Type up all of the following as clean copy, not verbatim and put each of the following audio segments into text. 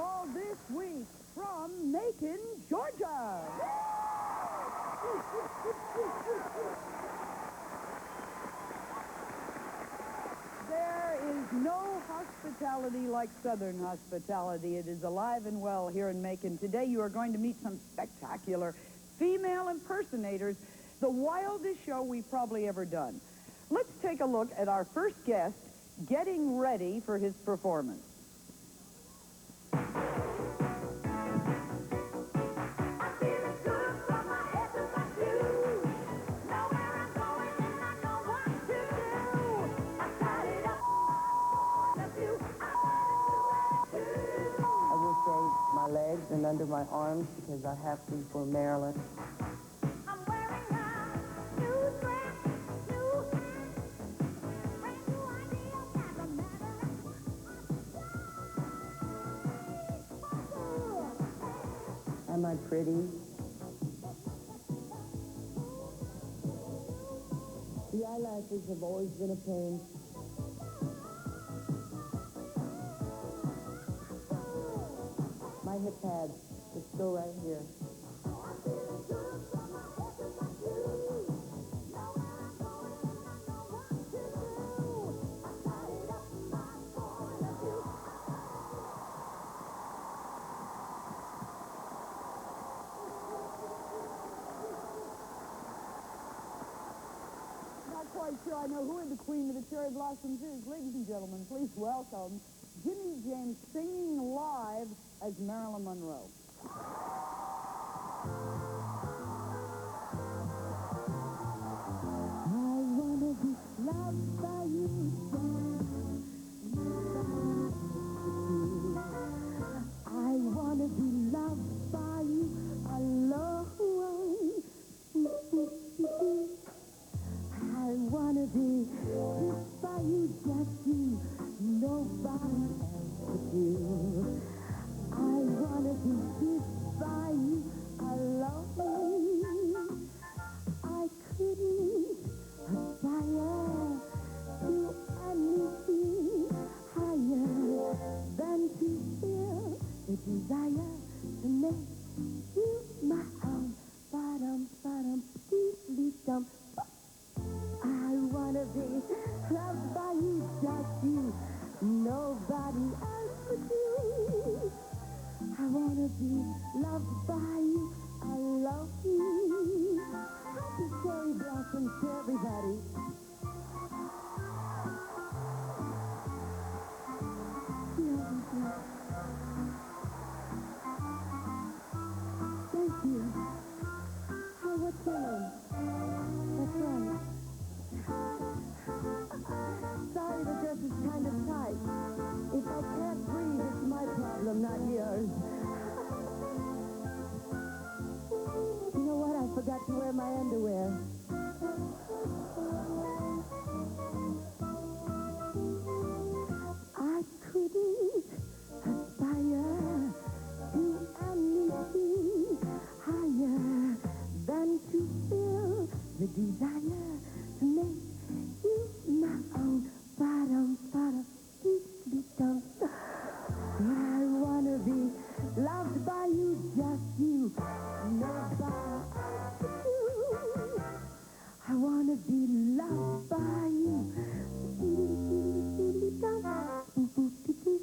all this week from Macon, Georgia. There is no hospitality like Southern hospitality. It is alive and well here in Macon. Today you are going to meet some spectacular female impersonators, the wildest show we've probably ever done. Let's take a look at our first guest getting ready for his performance. My legs and under my arms because I have to for Maryland. I'm wearing a new dress, new hat, brand new ideas as a matter of fact. Am I pretty? The eyelashes have always been a pain. My hip pads just go right here. Not quite sure I know who the Queen of the Cherry Blossoms is. Ladies and gentlemen, please welcome Jimmy James singing live as Marilyn Monroe. I wanna be loved by you, I wanna be loved by you alone. I wanna be kissed by you, just you, nobody else but you. I wanna be kissed by you alone. I couldn't aspire to anything higher than to feel the desire to make you my own. Ba-dum, I wanna be loved by you, just you, nobody else but you. I wanna be loved by you alone. Happy cherry blossoms to everybody. Thank you. How, what's your name? That's right. Sorry, the dress is kind of tight. If I can't breathe, it's my problem, not yours. You know what? I forgot to wear my underwear. I couldn't aspire to anything higher than to feel the desire to make you my own. Ba-dum, dee-dee-dum. I wanna be loved by you, just you, nobody else but you. I wanna be loved by you. Dee-dee-dee-dee-dum. Boo-boo-dee-dee.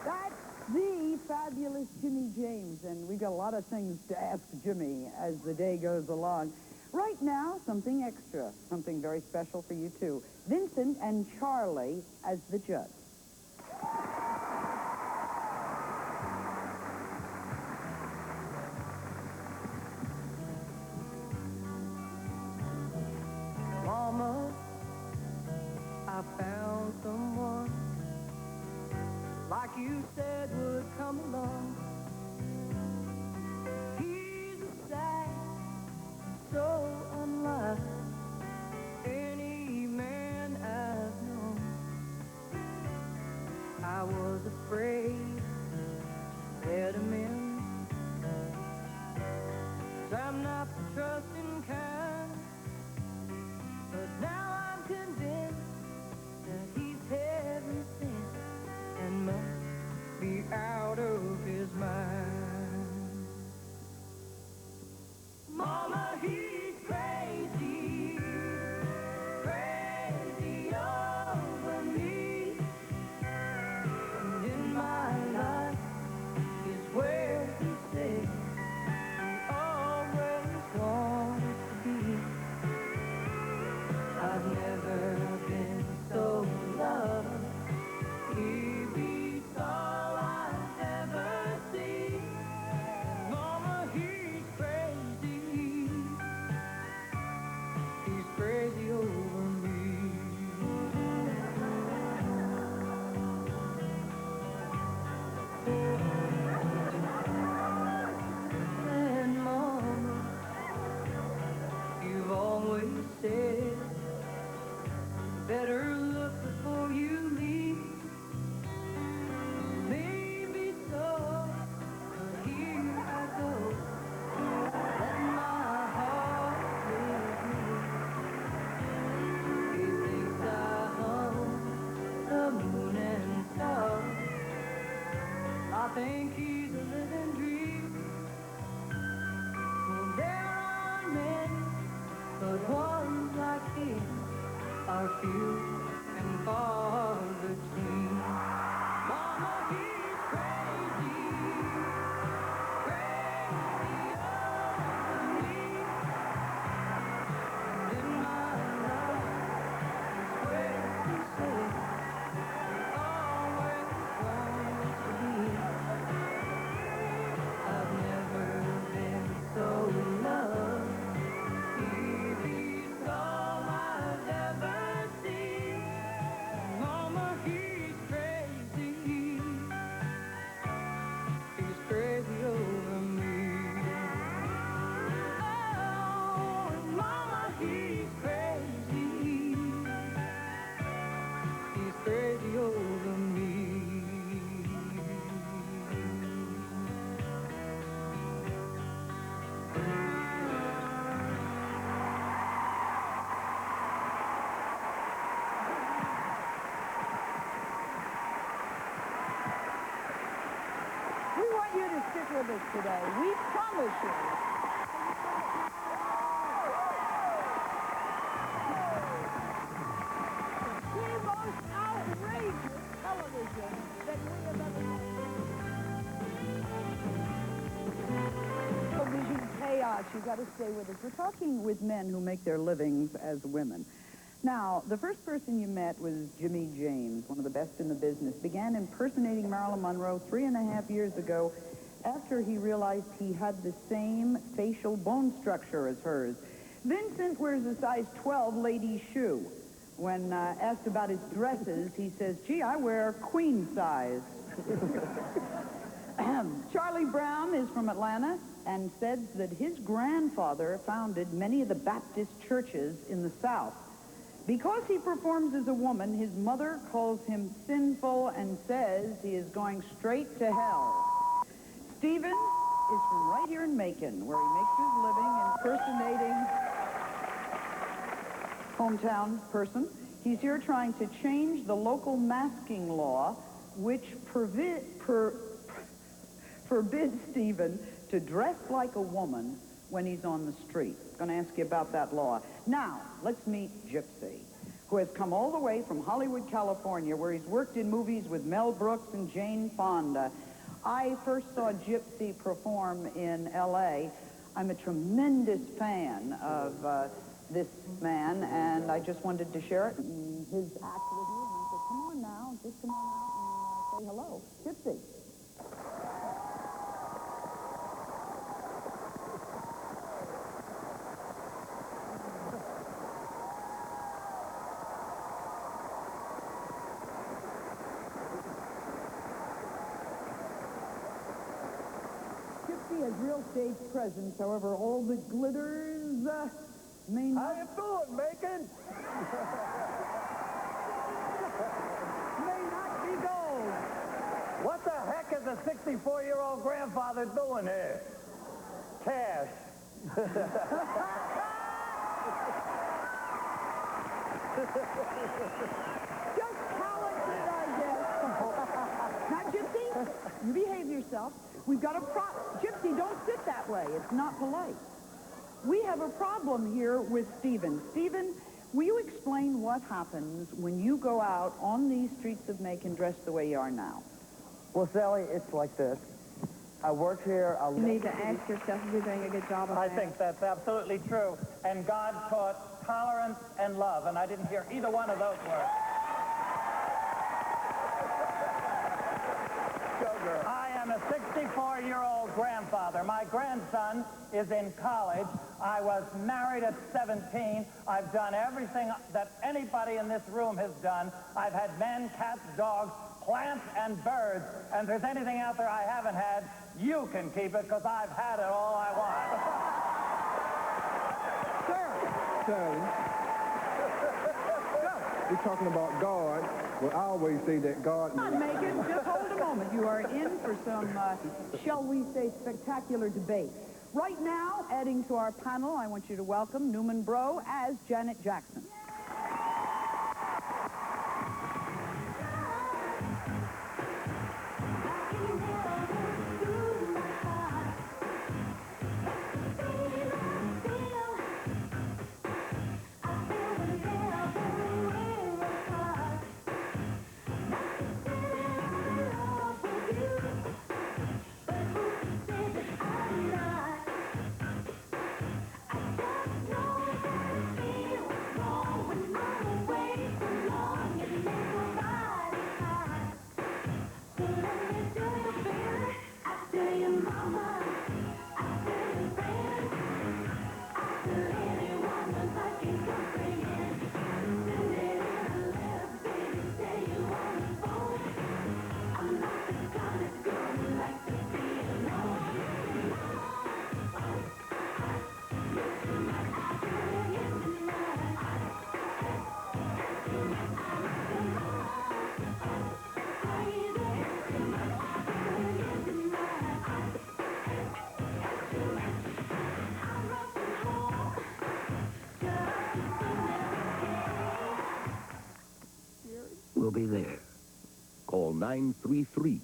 That's the fabulous Jimmy James, and we've got a lot of things to ask Jimmy as the day goes along. Right now, something extra, something very special for you, too. Vincent and Charlie as the judge. Mama, I found someone like you said would come along. He's a sight so unlike any man I've known. reality are few and far between. Mama, he's crazy, crazy over me. And in my love, is where he said always wants to be. I've never been so in love. He's all I've ever seen. Mama, he's crazy. He's crazy over me. Oh, Mama, he's crazy. He's crazy over me. We want you to stick with us today. We promise you. The most outrageous television that we have ever seen. Television chaos. You've got to stay with us. We're talking with men who make their livings as women. Now, the first person you met was Jimmy James, one of the best in the business. Began impersonating Marilyn Monroe 3.5 years ago after he realized he had the same facial bone structure as hers. Vincent wears a size 12 ladies shoe. When asked about his dresses, he says, gee, I wear queen size. Charlie Brown is from Atlanta and says that his grandfather founded many of the Baptist churches in the South. Because he performs as a woman, his mother calls him sinful and says he is going straight to hell. Stephen is from right here in Macon, where he makes his living impersonating hometown person. He's here trying to change the local masking law, which forbids Stephen to dress like a woman when he's on the street. I'm going to ask you about that law. Now, let's meet Gypsy, who has come all the way from Hollywood, California, where he's worked in movies with Mel Brooks and Jane Fonda. I first saw Gypsy perform in L.A. I'm a tremendous fan of this man, and I just wanted to share it in his act with you. And I said, come on now, just come on out and say hello. Gypsy. Gypsy has real stage presence, however, all the glitters may not... How you doing, Macon? may not be gold. What the heck is a 64-year-old grandfather doing here? Cash. Just talented, I guess. Now, Gypsy, you behave yourself. We've got a Gypsy, don't sit that way. It's not polite. We have a problem here with Stephen. Stephen, will you explain what happens when you go out on these streets of Macon dressed the way you are now? Well, Sally, it's like this. I work here. You need to ask yourself if you're doing a good job of I that. think that's absolutely true. And God taught tolerance and love, and I didn't hear either one of those words. I am a 64-year-old grandfather. My grandson is in college. I was married at 17. I've done everything that anybody in this room has done. I've had men, cats, dogs, plants, and birds. And if there's anything out there I haven't had, you can keep it, because I've had it all I want. Sir. Sally, we're talking about God. Well, I always say that God... Come on, Megan, just hold a moment. You are in for some, shall we say, spectacular debate. Right now, adding to our panel, I want you to welcome Newman Bro as Janet Jackson. We'll be there. Call 933-1111.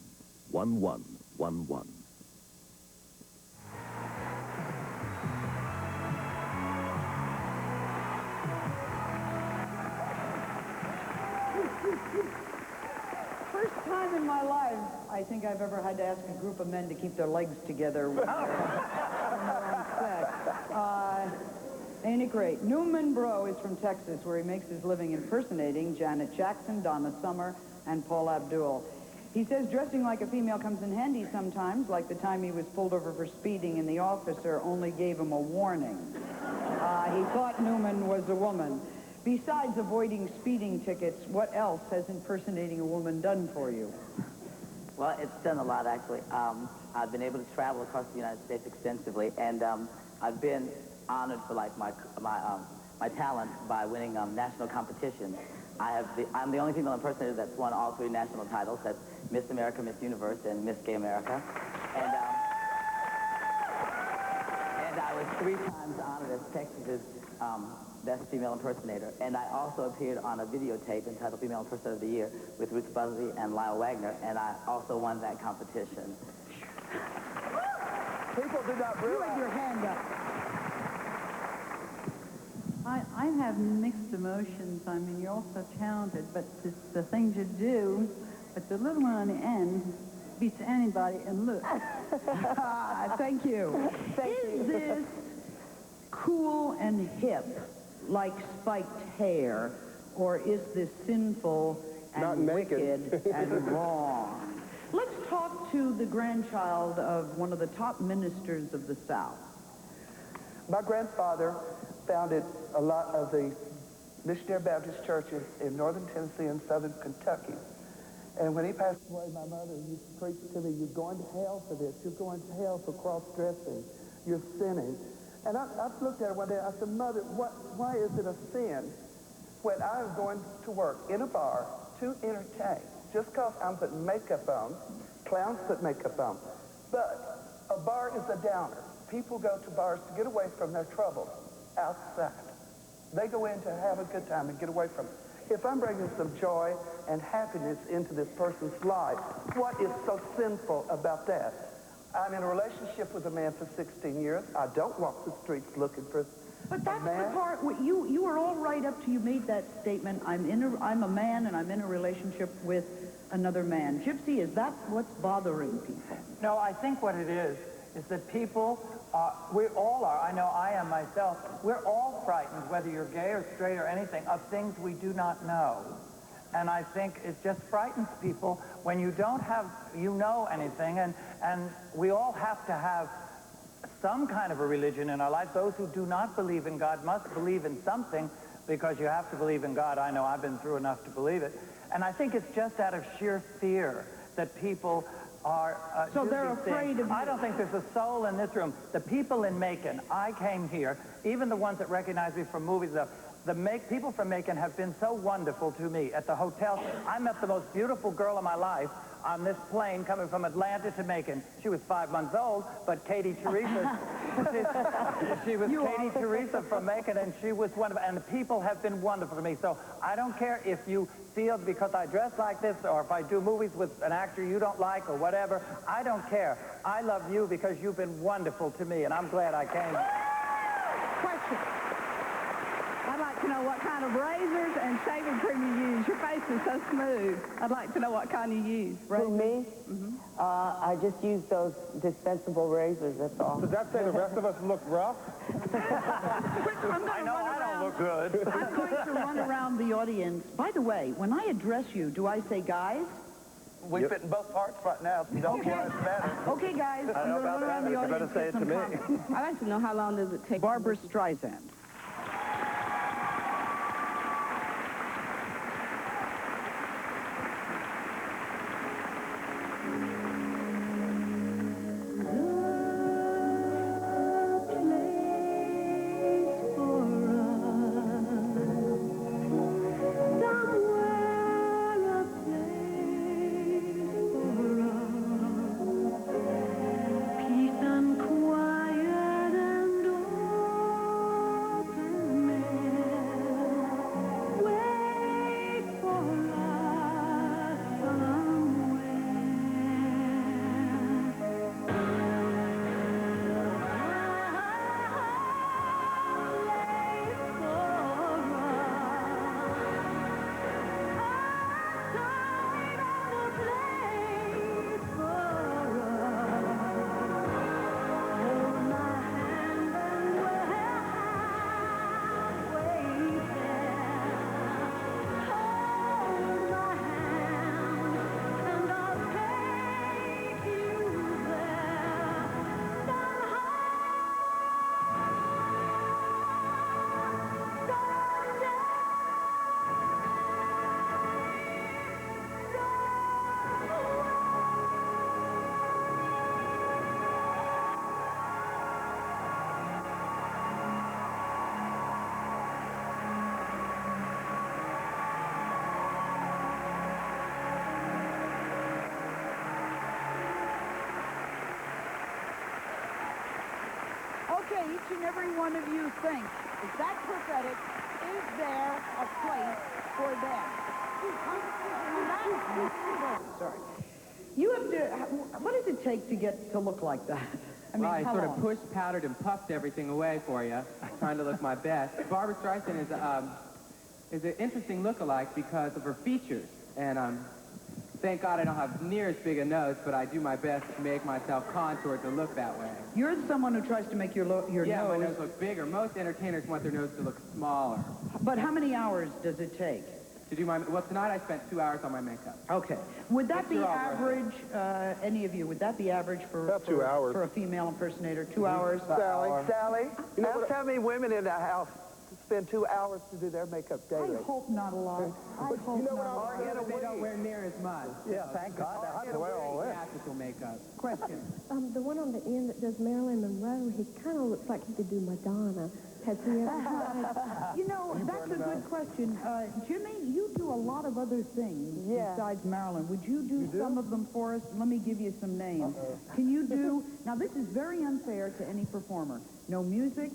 First time in my life, I think I've ever had to ask a group of men to keep their legs together when they're on set. Ain't it great? Newman Bro is from Texas, where he makes his living impersonating Janet Jackson, Donna Summer, and Paula Abdul. He says dressing like a female comes in handy sometimes, like the time he was pulled over for speeding and the officer only gave him a warning. He thought Newman was a woman. Besides avoiding speeding tickets, what else has impersonating a woman done for you? Well, it's done a lot, actually. I've been able to travel across the United States extensively, and I've been honored for like my talent by winning national competitions. I'm the only female impersonator that's won all 3 national titles. That's Miss America, Miss Universe, and Miss Gay America. And I was 3 times honored as Texas's Best Female Impersonator. And I also appeared on a videotape entitled Female Impersonator of the Year with Ruth Buzzy and Lyle Wagner, and I also won that competition. People do not You have your hand up. I have mixed emotions. I mean, you're all so talented, but the things you do, but the little one on the end beats anybody in look. Thank you. Is this cool and hip, like spiked hair, or is this sinful Not and naked. wicked and wrong? Let's talk to the grandchild of one of the top ministers of the South. My grandfather founded a lot of the missionary Baptist churches in northern Tennessee and southern Kentucky. And when he passed away, my mother used to preach to me, you're going to hell for this. You're going to hell for cross-dressing. You're sinning. And I looked at her one day, I said, Mother, why is it a sin when I'm going to work in a bar to entertain? Just because I'm putting makeup on, clowns put makeup on. But a bar is a downer. People go to bars to get away from their troubles outside. They go in to have a good time and get away from it. If I'm bringing some joy and happiness into this person's life, what is so sinful about that? I'm in a relationship with a man for 16 years. I don't walk the streets looking for But that's a man. the part, you were all right up till you made that statement, I'm a man and I'm in a relationship with another man. Gypsy, is that what's bothering people? No, I think what it is that people, we all are, I know I am myself, we're all frightened, whether you're gay or straight or anything, of things we do not know. And I think it just frightens people when you don't have, anything, and we all have to have some kind of a religion in our life. Those who do not believe in God must believe in something, because you have to believe in God. I know I've been through enough to believe it. And I think it's just out of sheer fear that people are so they're afraid of you. I don't think there's a soul in this room. The people in Macon, I came here, even the ones that recognize me from movies, people from Macon have been so wonderful to me at the hotel. I met the most beautiful girl of my life on this plane coming from Atlanta to Macon. She was 5 months old, but Katie Teresa, she was Katie Teresa from Macon, and she was wonderful. And the people have been wonderful to me. So I don't care if you feel because I dress like this or if I do movies with an actor you don't like or whatever. I don't care. I love you because you've been wonderful to me, and I'm glad I came. Question. I'd like to know what kind of razors and shaving cream you use. Your face is so smooth. I'd like to know what kind you use. For me, I just use those dispensable razors, that's all. Does that say the rest of us look rough? I know I don't look good. I'm going to run around the audience. By the way, when I address you, do I say guys? We fit in both parts right now, so you don't Okay. want it better. Okay, guys, I'm going to run around the audience. You better say it to me. I'd like to know how long does it take? Barbara Streisand. way each and every one of you think is that prophetic. Is there a place for them? Sorry. You have to, what does it take to get to look like that? I mean, I how sort long? of pushed, powdered, and puffed everything away for you, trying to look my best. Barbara Streisand is an interesting look-alike because of her features. And thank God I don't have near as big a nose, but I do my best to make myself contoured to look that way. You're someone who tries to make your nose... Yeah, my nose looks bigger. Most entertainers want their nose to look smaller. But how many hours does it take? To do my... Well, tonight I spent 2 hours on my makeup. Okay. Would that be average, any of you, would that be average for... About 2 hours. For a female impersonator, 2 hours? Sally, ask how many women in the house spend 2 hours to do their makeup daily. I hope not a lot. I hope not a lot. They don't wear near as much. Yeah, thank God. I have to wear all this. Theatrical makeup. Question. The one on the end that does Marilyn Monroe, he kind of looks like he could do Madonna. Has he ever tried? You know, that's a good question. Jimmy, you do a lot of other things besides Marilyn. Would you do some of them for us? Let me give you some names. Can you do... Now, this is very unfair to any performer. No music,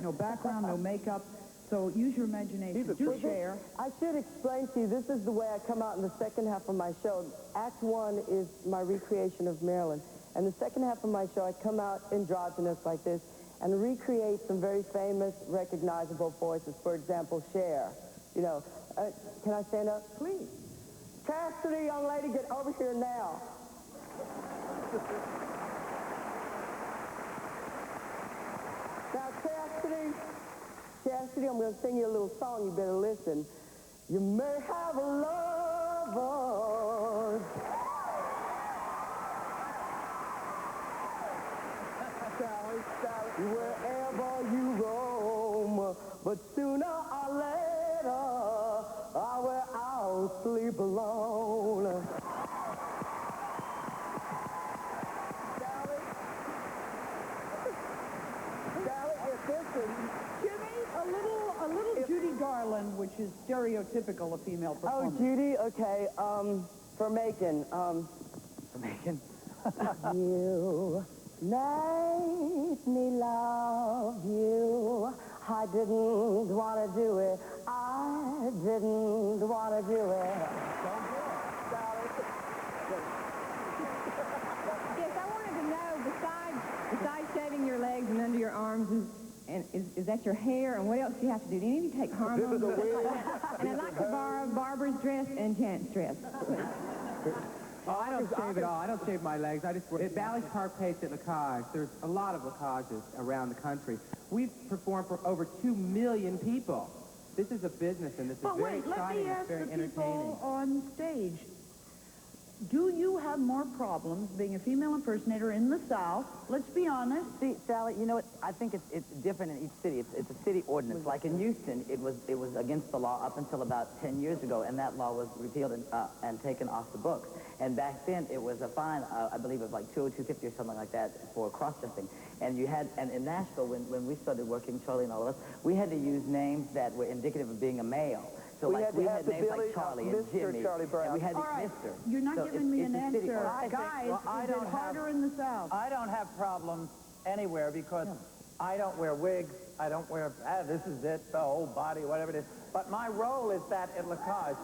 no background, no makeup. So use your imagination. Do share. I should explain to you, this is the way I come out in the second half of my show. Act 1 is my recreation of Marilyn. And the second half of my show, I come out androgynous like this and recreate some very famous, recognizable voices. For example, Cher. You know, can I stand up? Please. Chastity, young lady, get over here now. Now, Chastity, I'm going to sing you a little song. You better listen. You may have a lover. Sally, wherever you roam, but sooner or later, I'll sleep alone. Sally, if this is... Jimmy, a little Judy Garland, which is stereotypical of female performance. Oh, Judy? Okay, for Macon. For Macon? You made me love you. I didn't want to do it. I didn't want to do it. Don't do it. Yes, I wanted to know, besides shaving your legs and under your arms, is that your hair, and what else do you have to do? Do any of you take hormones? This is a wig. And I'd like to borrow Barbara's dress and Janet's dress. Oh, I don't shave at all. I don't shave my legs. I just wear... At Bally's Park Pace at Lacage, there's a lot of Lacages around the country. We've performed for over 2 million people. This is a business, and this is very exciting. It's very entertaining. But wait, let me ask the people on stage. Do you have more problems being a female impersonator in the South? Let's be honest. See, Sally, you know what? I think it's different in each city. It's a city ordinance. Like in Houston, it was against the law up until about 10 years ago, and that law was repealed and taken off the books. And back then, it was a fine, I believe it was like $250 or something like that for cross-dressing. And you had, and in Nashville, when we started working, Charlie and all of us, we had to use names that were indicative of being a male. So we had names like Charlie and Jimmy, Charlie Brown. and we had All right, Mr. You're not So giving me an it's a city answer. ordinance. Guys, I is don't it harder in the South? I don't have problems anywhere because I don't wear wigs. I don't wear, this is it, the whole body, whatever it is. But my role is that at Lacage.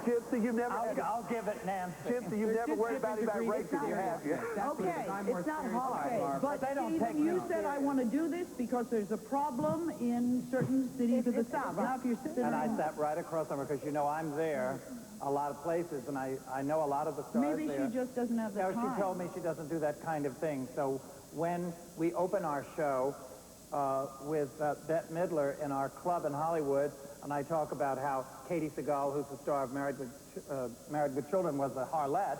Gypsy, you've never... I'll give it Nancy. Gypsy, you've never worried about race if you have you. Okay, it's not hard. But they don't Stephen, take you me said I want to do this because there's a problem in certain cities of the South. Now, if you're sitting And I sat right across from her because, you know, I'm there a lot of places, and I know a lot of the stars maybe there. she just doesn't have the No, time. she told me she doesn't do that kind of thing. So when we open our show with Bette Midler in our club in Hollywood, and I talk about how Katie Seagal, who's the star of Married with Children, was a harlot,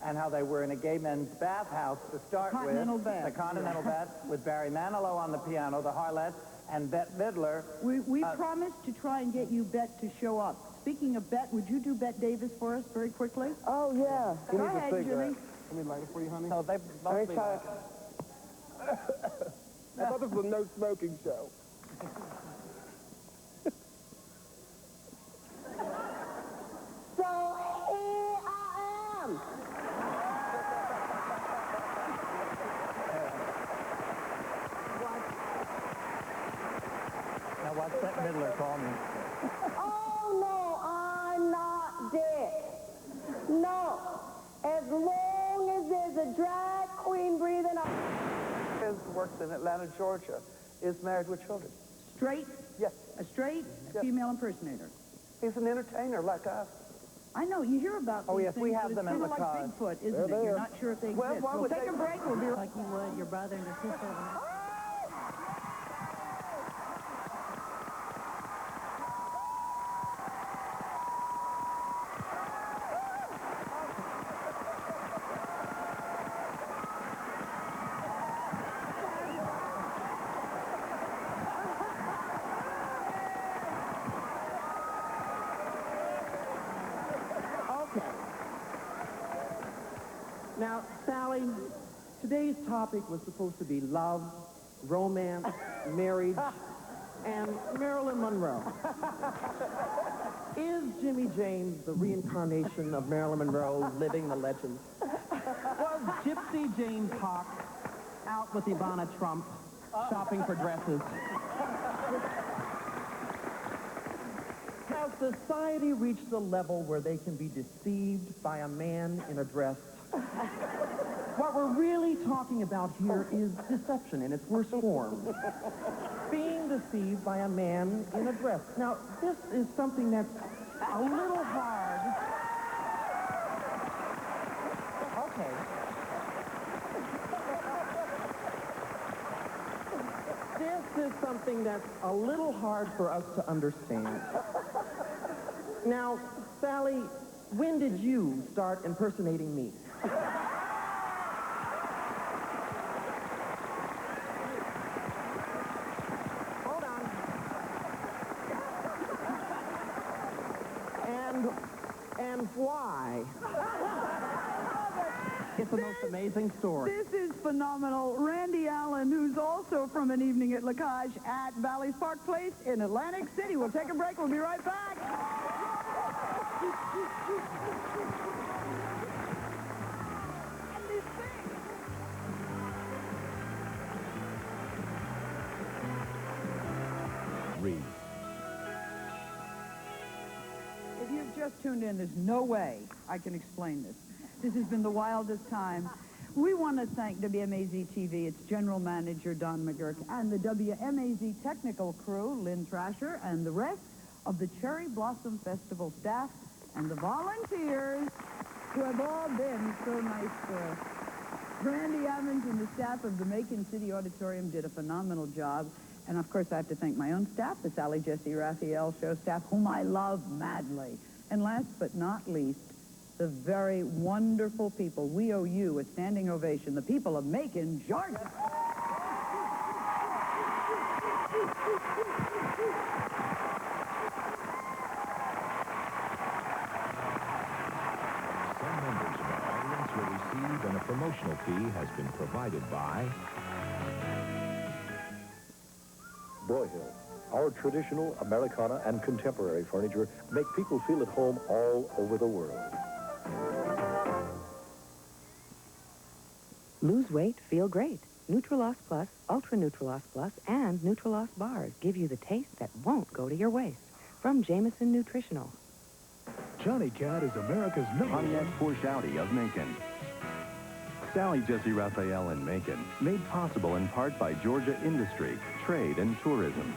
and how they were in a gay men's bathhouse to start with. The Continental Bath, with Barry Manilow on the piano, the harlot, and Bette Midler. We promised to try and get you Bet to show up. Speaking of Bet, would you do Bette Davis for us very quickly? Oh, yeah. Go ahead, Jimmy. Let me light it for you, honey. So they both be like, I thought this was a no smoking show. So here I am. Bette Midler called me. Oh, no, I'm not dead. No. As long as there's a drag queen breathing out. His works in Atlanta, Georgia, is Married with Children. Straight? Yes. A straight female impersonator. He's an entertainer like us. I know, you hear about these yes, things, we have but them it's at sort of like Lacan. Bigfoot, isn't it? You're not sure if they Well, exist. why We'll would take they- a break. We'll be right Like you would your brother and your sister. Okay. Now, Sally, today's topic was supposed to be love, romance, marriage, and Marilyn Monroe. Is Jimmy James the reincarnation of Marilyn Monroe, living the legend? Was Gypsy James Hawk out with Ivana Trump, shopping for dresses? Has society reached the level where they can be deceived by a man in a dress? What we're really talking about here is deception in its worst form. Being deceived by a man in a dress. Now, this is something that's a little hard. Okay. This is something that's a little hard for us to understand. Now, Sally, when did you start impersonating me? Hold on. And why? It's the most amazing story. This is phenomenal. Randy Allen, who's also from an evening at Lacage at Bally's Park Place in Atlantic City. We'll take a break. We'll be right back. Read. If you've just tuned in, there's no way I can explain this. This has been the wildest time. We want to thank WMAZ-TV, its general manager, Don McGurk, and the WMAZ technical crew, Lynn Thrasher, and the rest of the Cherry Blossom Festival staff and the volunteers who have all been so nice to us. Randy Evans and the staff of the Macon City Auditorium did a phenomenal job. And, of course, I have to thank my own staff, the Sally Jesse Raphael show staff, whom I love madly. And last but not least, the very wonderful people. We owe you a standing ovation, the people of Macon, Georgia. Some members of our audience will receive, and a promotional fee has been provided by Broyhill. Our traditional Americana and contemporary furniture make people feel at home all over the world. Lose weight, feel great. Nutriloss Plus, Ultra Nutriloss Plus, and Nutriloss Bars give you the taste that won't go to your waste. From Jameson Nutritional. Johnny Cat is America's Pontiac Porsche Audi of Macon. Sally Jesse Raphael in Macon, made possible in part by Georgia industry, trade, and tourism.